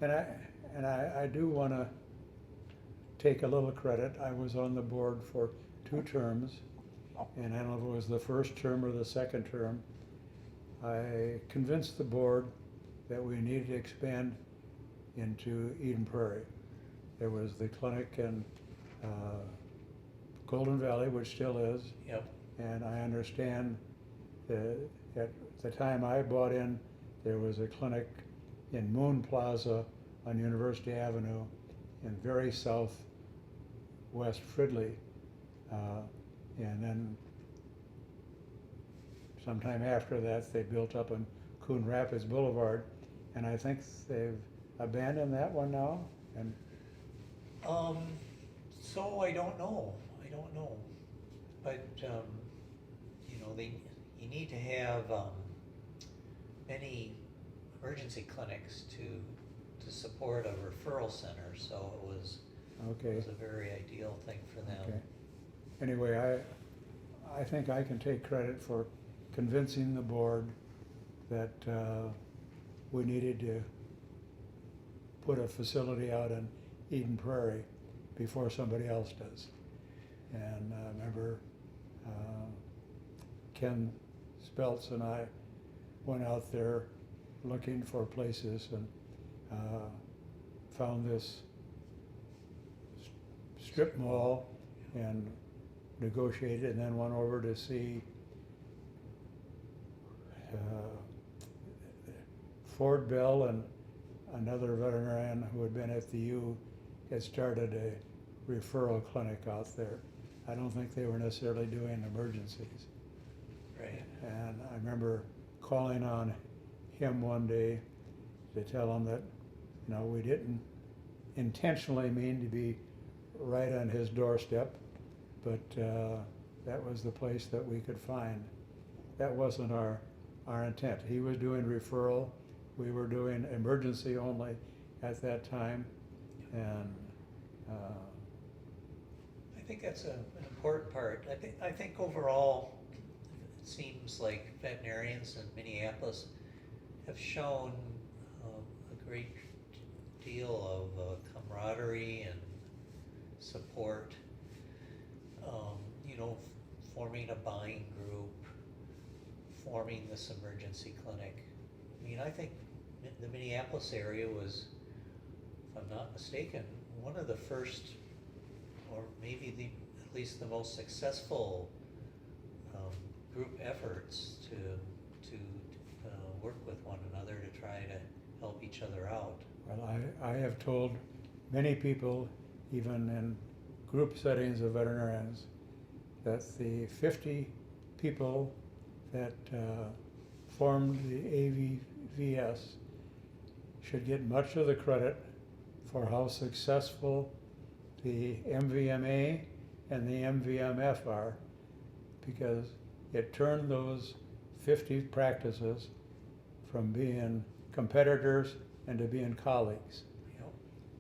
And I do want to take a little credit. I was on the board for 2 terms, and I don't know if it was the first term or the second term. I convinced the board that we needed to expand into Eden Prairie. There was the clinic in Golden Valley, which still is. Yep. And I understand that at the time I bought in, there was a clinic in Moon Plaza on University Avenue in very southwest Fridley. And then sometime after that, they built up on Coon Rapids Boulevard. And I think they've abandoned that one now. And So I don't know, but, you know, you need to have, many emergency clinics to support a referral center, so it was okay. a very ideal thing for them. Okay. Anyway, I think I can take credit for convincing the board that we needed to put a facility out in Eden Prairie before somebody else does. And I remember Ken Speltz and I went out there looking for places and found this strip mall and negotiated, and then went over to see Ford Bell and another veterinarian who had been at the U had started a referral clinic out there. I don't think they were necessarily doing emergencies. Right. And I remember calling on him one day to tell him that, you know, we didn't intentionally mean to be right on his doorstep, but that was the place that we could find. That wasn't our intent. He was doing referral, we were doing emergency only at that time, and I think that's an important part. I think overall, it seems like veterinarians in Minneapolis have shown a great deal of camaraderie and support. You know, forming a buying group, forming this emergency clinic. I mean, I think the Minneapolis area was, if I'm not mistaken, one of the first, or maybe at least the most successful group efforts to work with one another to try to help each other out. well, I have told many people, even in group settings of veterinarians, that the 50 people that formed the AVVS should get much of the credit for how successful the MVMA and the MVMF are, because it turned those 50 practices from being competitors into being colleagues.